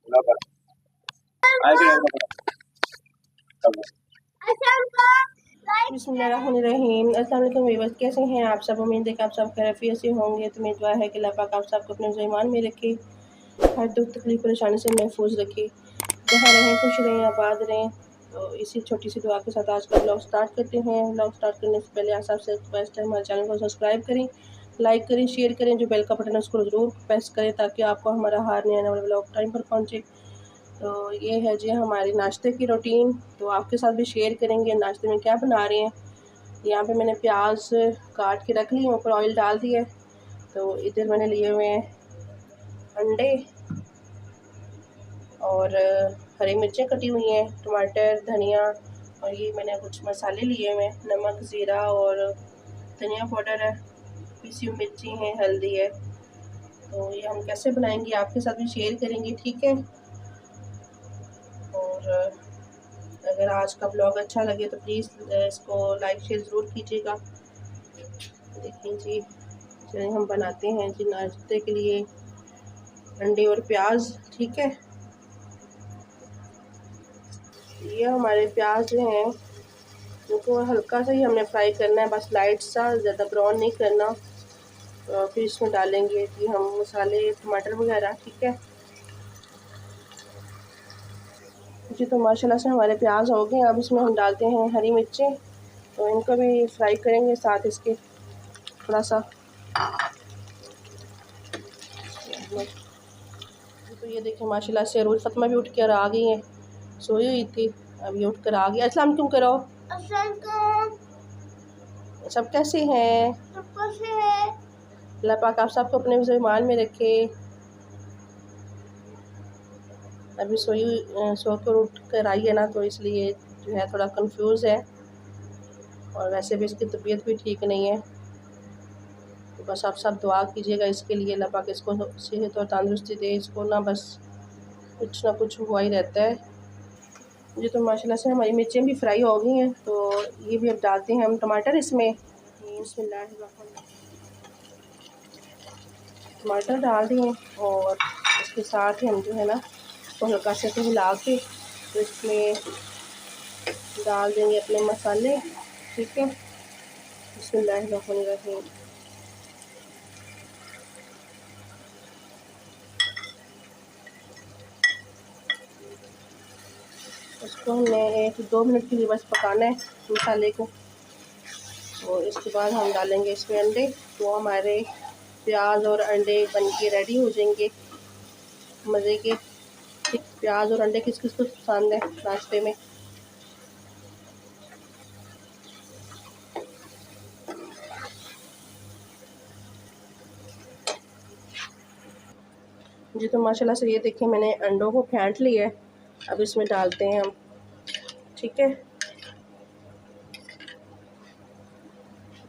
बिस्मिल्लाहिर्रहमानिर्रहीम। अस्सलाम वालेकुम व्यूअर्स, कैसे हैं आप सब? उम्मीद है कि आप सब खैरियत से होंगे। तो मेरी दुआ है कि अल्लाह पाक आप सबको अपने ईमान में रखे, हर दुख तकलीफ परेशानी से महफूज रखे, जहाँ रहें खुश रहें, आबाद रहें। तो इसी छोटी सी दुआ के साथ आज का ब्लॉग स्टार्ट करते हैं। ब्लॉग स्टार्ट करने से पहले आप सबसे रिक्वेस्ट है, हमारे चैनल को सब्सक्राइब करें, लाइक करें, शेयर करें, जो बेल का बटन है उसको ज़रूर प्रेस करें ताकि आपको हमारा हर नया नया ब्लॉग टाइम पर पहुँचे। तो ये है जी हमारी नाश्ते की रूटीन, तो आपके साथ भी शेयर करेंगे नाश्ते में क्या बना रहे हैं। यहाँ पे मैंने प्याज काट के रख ली, ऊपर ऑयल डाल दिया। तो इधर मैंने लिए हुए हैं अंडे और हरी मिर्चें कटी हुई हैं, टमाटर, धनिया, और ये मैंने कुछ मसाले लिए हुए हैं, नमक, ज़ीरा और धनिया पाउडर है, पीसी हुई मिर्ची है, हल्दी है। तो ये हम कैसे बनाएंगे आपके साथ भी शेयर करेंगे, ठीक है। और अगर आज का ब्लॉग अच्छा लगे तो प्लीज़ इसको लाइक शेयर ज़रूर कीजिएगा। देखिए जी, चलिए हम बनाते हैं जी नाश्ते के लिए अंडे और प्याज, ठीक है। ये हमारे प्याज जो हैं उनको हल्का सा ही हमने फ्राई करना है, बस लाइट सा, ज़्यादा ब्राउन नहीं करना। तो फिर इसमें डालेंगे कि हम मसाले, टमाटर वगैरह, ठीक है जी। तो माशाल्लाह से हमारे प्याज हो गए। अब इसमें हम डालते हैं हरी मिर्चें, तो इनको भी फ्राई करेंगे साथ इसके थोड़ा सा। तो ये देखिए माशाल्लाह से रोज़ फतमा भी उठ कर आ गई है, सोई हुई थी, अब ये उठ कर आ गई। अस्सलाम क्यों करो, सब कैसे हैं? अल्लाह पाक आप सबको अपने ईमान में रखे। अभी सो कर उठ कर आई है ना, तो इसलिए जो है थोड़ा कंफ्यूज है, और वैसे भी इसकी तबीयत भी ठीक नहीं है। तो बस आप सब दुआ कीजिएगा इसके लिए, अल्लाह पाक इसको सेहत और तंदुरुस्ती दे। इसको ना बस कुछ ना कुछ हुआ ही रहता है जी। तो माशाल्लाह से हमारी मिर्चें भी फ्राई हो गई हैं, तो ये भी अब डालते हैं हम टमाटर इसमें। टमाटर डाल दिए और इसके साथ ही हम जो है ना तो हल्का से तो हिला के तो इसमें डाल देंगे अपने मसाले, ठीक है। बिस्मिल्लाहिर्रहमानिर्रहीम। उसको हमने 1-2 मिनट के लिए बस पकाना है मसाले को, और इसके बाद हम डालेंगे इसमें अंडे। तो हमारे प्याज और अंडे बन के रेडी हो जाएंगे मज़े के। प्याज और अंडे किस किस को पसंद है नाश्ते में? जी तो माशाल्लाह से ये देखिए मैंने अंडों को फेंट लिया है, अब इसमें डालते हैं हम, ठीक है।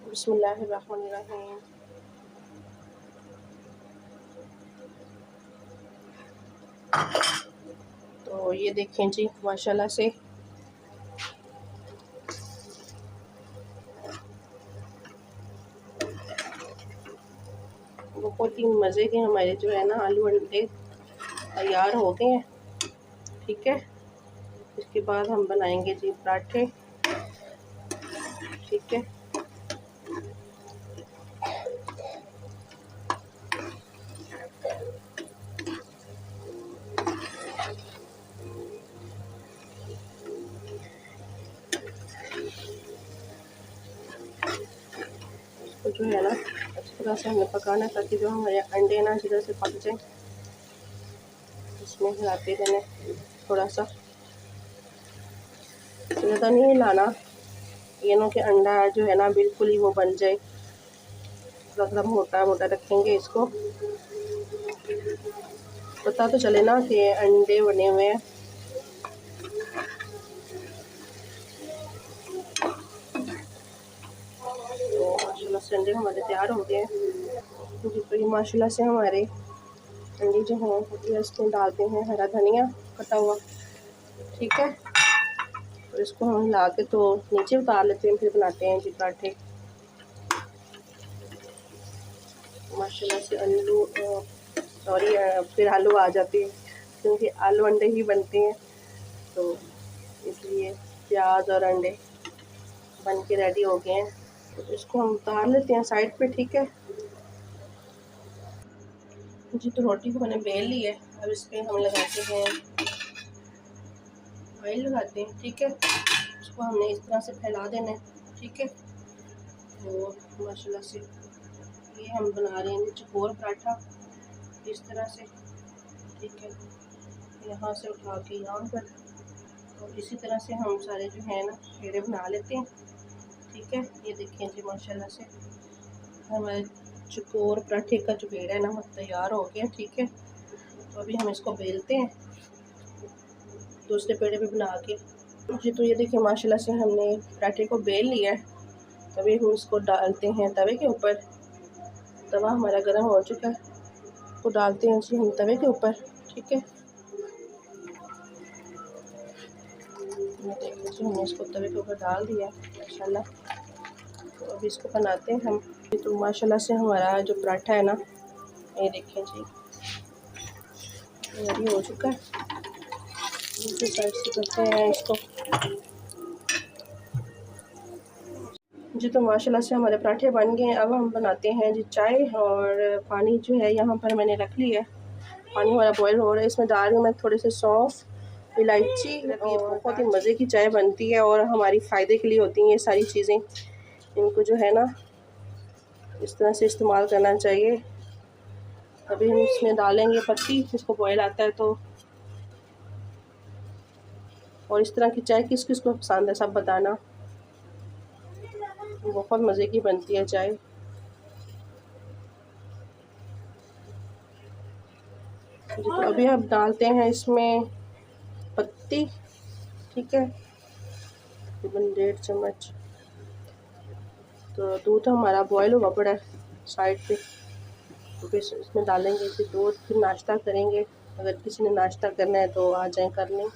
बिस्मिल्लाहिर्रहमानिर्रहीम। तो ये देखें जी माशाल्लाह से बहुत ही मज़े के हमारे जो है ना आलू अंडे तैयार हो गए हैं, ठीक है। इसके बाद हम बनाएंगे जी पराठे, ठीक है। तो जो है ना अच्छी तरह से हमें पकाना है ताकि जो हमारे अंडे ना इधर से पक जाए। इसमें हिलाते रहना थोड़ा सा, ज़्यादा नहीं हिलाना, ये ना कि अंडा जो है ना बिल्कुल ही वो बन जाए। थोड़ा मोटा मोटा रखेंगे इसको, पता तो चले ना कि अंडे बने हुए हैं। तो माशाल्लाह से अंडे हमारे तैयार हो गए हैं जी। तो ये माशाल्लाह से हमारे अंडे जो हैं इसमें डालते हैं हरा धनिया कटा हुआ, ठीक है। और इसको हम हिला के तो नीचे उतार लेते हैं, फिर बनाते हैं जी पराठे। माशाल्लाह से आलू सॉरी फिर आलू आ जाते हैं। क्योंकि आलू अंडे ही बनते हैं, तो इसलिए प्याज और अंडे बन के रेडी हो गए हैं। तो इसको हम उतार लेते हैं साइड पे, ठीक है जी। तो रोटी को मैंने बेल ली है, अब इस पर हम लगाते हैं ऑयल लगाते हैं, ठीक है। उसको हमने इस तरह से फैला देना है, ठीक है। तो माशाल्लाह से ये हम बना रहे हैं चकोर पराठा इस तरह से, ठीक है। यहाँ से उठा के यहाँ पर, और इसी तरह से हम सारे जो है ना पेड़े बना लेते हैं, ठीक है। ये देखें जी माशाल्लाह से हमारे चकोर पराठे का जो पेड़ा है ना वो तैयार हो गया, ठीक है। तो अभी हम इसको बेलते हैं दूसरे पेड़े पे बना के जी। तो ये देखिए माशाल्लाह से हमने पराठे को बेल लिया है, तभी हम इसको डालते हैं तवे के ऊपर। तवा हमारा गर्म हो चुका है, तो डालते हैं जी हम तवे के ऊपर, ठीक है। देखिए जी हमने इसको तवे के ऊपर डाल दिया माशाल्लाह। तो अभी इसको बनाते हैं हम। तो माशाल्लाह से हमारा जो पराठा है ना, ये देखें जी रेडी हो चुका है। दूसरी साइड से करते हैं इसको जी। तो माशाल्लाह से हमारे पराठे बन गए हैं। अब हम बनाते हैं जी चाय, और पानी जो है यहाँ पर मैंने रख लिया है, पानी हमारा बॉयल हो रहा है। इसमें डाल रही हूँ मैं थोड़े से सौंफ, इलायची, और बहुत ही मज़े की चाय बनती है और हमारी फ़ायदे के लिए होती हैं ये सारी चीज़ें। इनको जो है ना इस तरह से इस्तेमाल करना चाहिए। अभी हम इसमें डालेंगे पत्ती, जिसको बॉयल आता है तो। और इस तरह की चाय किस किस को पसंद है सब बताना, बहुत मज़े की बनती है चाय। तो अभी हम डालते हैं इसमें पत्ती, ठीक है, तकरीबन 1.5 चम्मच। तो दूध हमारा बॉयल हुआ पड़ा है साइड पे, तो फिर इसमें डालेंगे फिर दूध, फिर नाश्ता करेंगे। अगर किसी ने नाश्ता करना है तो आ जाए कर लें।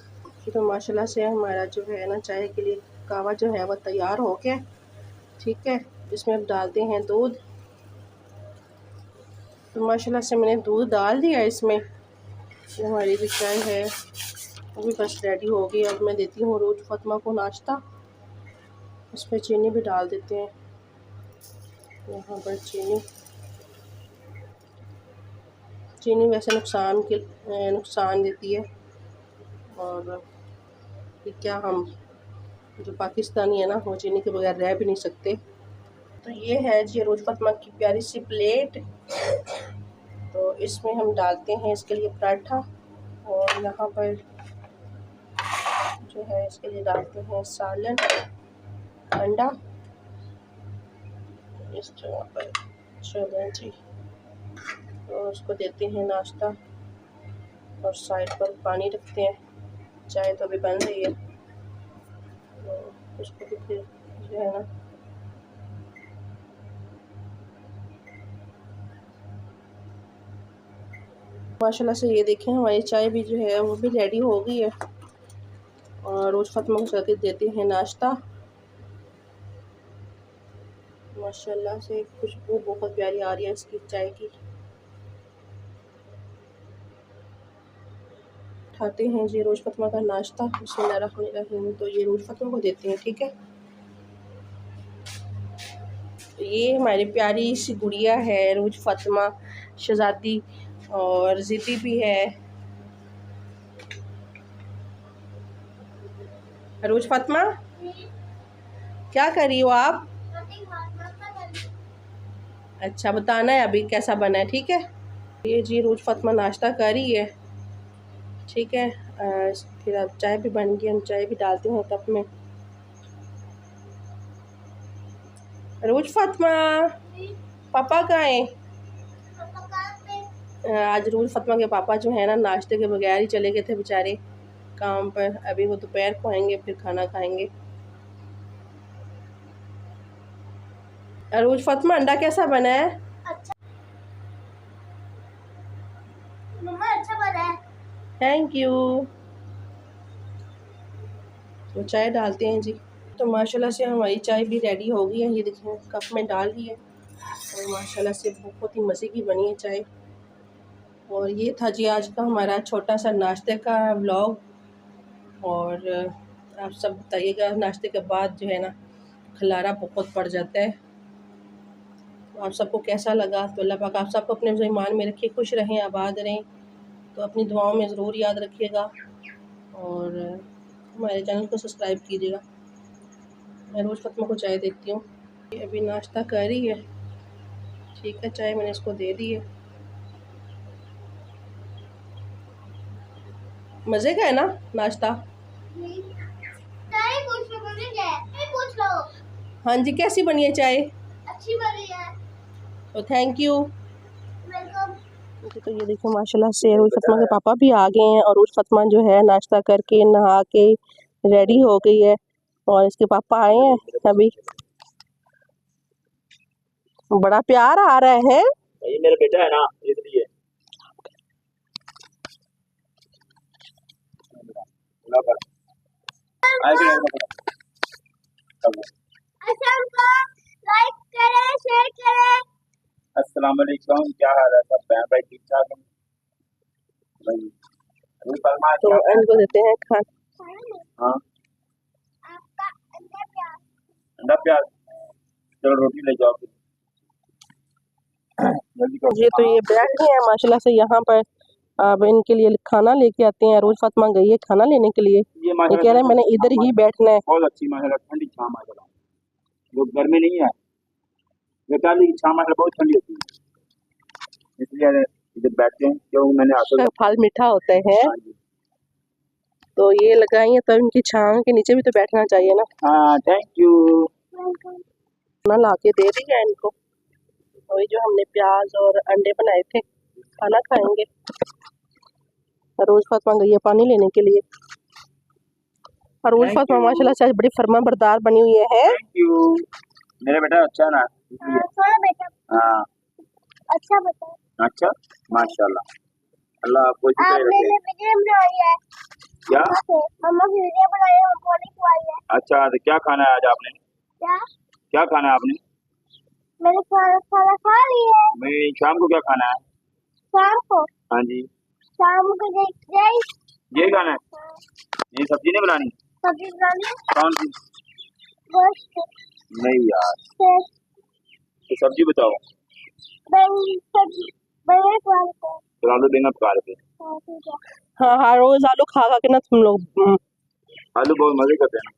तो माशाल्लाह से हमारा जो है ना चाय के लिए कहवा जो है वह तैयार हो गया, ठीक है। इसमें अब डालते हैं दूध। तो माशाल्लाह से मैंने दूध डाल दिया इसमें। ये हमारी भी चाय है वो भी बस रेडी हो गई। अब मैं देती हूँ रोज़ फातिमा को नाश्ता। इसमें चीनी भी डाल देते हैं, यहाँ पर चीनी वैसे नुकसान देती है, और क्या हम जो पाकिस्तानी है ना वो चीनी के बगैर रह भी नहीं सकते। तो ये है जी रोज़ फातिमा की प्यारी सी प्लेट। तो इसमें हम डालते हैं इसके लिए पराठा, और यहाँ पर जो है इसके लिए डालते हैं सालन, अंडा इस जगह पर। चलो जी, तो उसको देते हैं नाश्ता, और साइड पर पानी रखते हैं। चाय तो अभी बन रही है, तो उसको भी फिर जो है ना माशाल्लाह से ये देखें हमारी चाय भी जो है वो भी रेडी हो गई है। और रोज़ फातिमा को करके देते हैं नाश्ता। माशाल्लाह से खुशबू बहुत प्यारी आ रही है इसकी चाय की। उठाते हैं जी रोज़ फातिमा का नाश्ता, बिस्मिल्लाहिर्रहमानिर्रहीम। तो ये रोज़ फातिमा को देते हैं, ठीक है। तो ये हमारी प्यारी सी गुड़िया है रोज़ फातिमा शहज़ादी, और ज़िद्दी भी है। रोज़ फातिमा क्या कर रही हो आप? अच्छा बताना है अभी कैसा बना है, ठीक है। ये जी रोज़ फातिमा नाश्ता कर रही है, ठीक है। फिर अब चाय भी बन गई, हम चाय भी डालते हैं कप में। रोज़ फातिमा पापा कहाँ है? आज रोज़ फातिमा के पापा जो है ना नाश्ते के बगैर ही चले गए थे बेचारे काम पर। अभी वो दोपहर को आएंगे फिर खाना खाएंगे। रोज़ फातिमा अंडा कैसा बना है? अच्छा मम्मा, अच्छा बना है, थैंक यू। तो चाय डालते हैं जी। तो माशाल्लाह से हमारी चाय भी रेडी हो गई है, ये देखिए कप में डाल दी है। और माशाल्लाह से बहुत ही मज़े की बनी है चाय। और ये था जी आज का हमारा छोटा सा नाश्ते का व्लॉग। और आप सब बताइएगा, नाश्ते के बाद जो है ना खलारा बहुत पड़ जाता है, तो आप सबको कैसा लगा। तो अल्लाह पाक आप सबको अपने ईमान में रखिए, खुश रहें, आबाद रहें। तो अपनी दुआओं में ज़रूर याद रखिएगा और हमारे चैनल को सब्सक्राइब कीजिएगा। मैं रोज़ फ़ातिमा को चाय देती हूँ, अभी नाश्ता कर रही है। ठीक है, चाय मैंने इसको दे दी है। मज़े का है ना नाश्ता? पूछ लो। हाँ जी, कैसी बनी है चाय? अच्छी बनी है। तो थैंक यू। वेलकम। तो ये देखो माशाल्लाह से अरूज फ़ातिमा के पापा भी आ गए हैं और अरूज फ़ातिमा जो है नाश्ता करके नहा के रेडी हो गई है और इसके पापा आए हैं अभी। बड़ा प्यार आ रहा है। ये मेरा बेटा है ना, इसलिए। लाइक करें, शेयर करें। अस्सलाम वालेकुम, क्या हाल है सब? बहन भाई ठीक ठाक हैं भाई? तो इनको देते हैं खाना। हाँ, आपका अंडा प्याज। अंडा प्याज, चलो रोटी ले जाओ फिर। जल्दी करो। ये तो ये बैठ गए हैं माशाल्लाह से यहाँ पर। अब इनके लिए खाना लेके आते हैं। अरूज फ़ातिमा गई है खाना लेने के लिए। ये ये कह रहे हैं मैंने इधर ही बैठना है। बहुत अच्छी माशाल्लाह, ठंडी छां माशाल्लाह, वो गर्मी नहीं है। बेचारी की छां माशाल्लाह बहुत ठंडी होती है, इसलिए इधर बैठते हैं क्यों मैंने हासिल। फल मीठा होता है, हाँ जी। तो ये लगाई है, तब इनकी छां के नीचे भी तो बैठना चाहिए ना। हाँ, थैंक यू। खाना ला के दे दी है इनको। वही जो हमने प्याज और अंडे बनाए थे, खाना खाएंगे। अरूज फ़ातिमा गई है पानी लेने के लिए। अरूज फ़ातिमा माशाल्लाह से आज बड़ी फर्मा बरदार बनी हुई है। Thank you. मेरा बेटा अच्छा ना, थोड़ा बेटा। हाँ अच्छा बता। अच्छा, माशाल्लाह, अल्लाह आपको इसी तरह आपने रखे। वीडियो बनाई है क्या? मम्मा की वीडियो बनाई है, हमको नहीं खुआई है। अच्छा, तो क्या खाना है आज आपने? क्या? क्या खाना है आपने? मैंने खाना खा लिया है। मैं शाम को क्या खाना है? शाम को? हाँ जी। शाम को ये खाना है? ये सब्जी नहीं बनानी? सब्जी बनानी है। कौन सी? गोश्त। नहीं यार, तो सब्जी बताओ। तो आलू बैंगन पका लेते। हाँ हाँ, रोज आलू खा खा के ना तुम लोग आलू बहुत मजे करते हैं ना।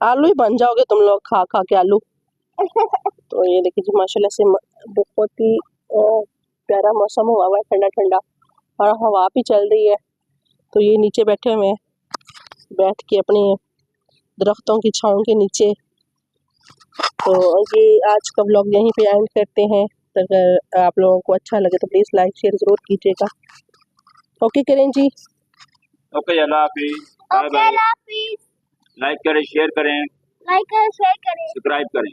आलू ही बन जाओगे तुम लोग खा खा के आलू। तो ये देखिए जी माशाल्लाह से बहुत ही प्यारा मौसम हुआ हुआ है, ठंडा ठंडा, और हवा भी चल रही है। तो ये नीचे बैठे हुए हैं, बैठ के अपने दरख्तों की छांव के नीचे। तो ये आज का व्लॉग यहीं पे एंड करते हैं। तो अगर आप लोगों को अच्छा लगे तो प्लीज़ लाइक शेयर ज़रूर कीजिएगा। ओके करें जी। ओके, अल्लाह हाफिज़, बाय बाय। लाइक करें, शेयर करें, लाइक करें, शेयर करें, सब्सक्राइब करें।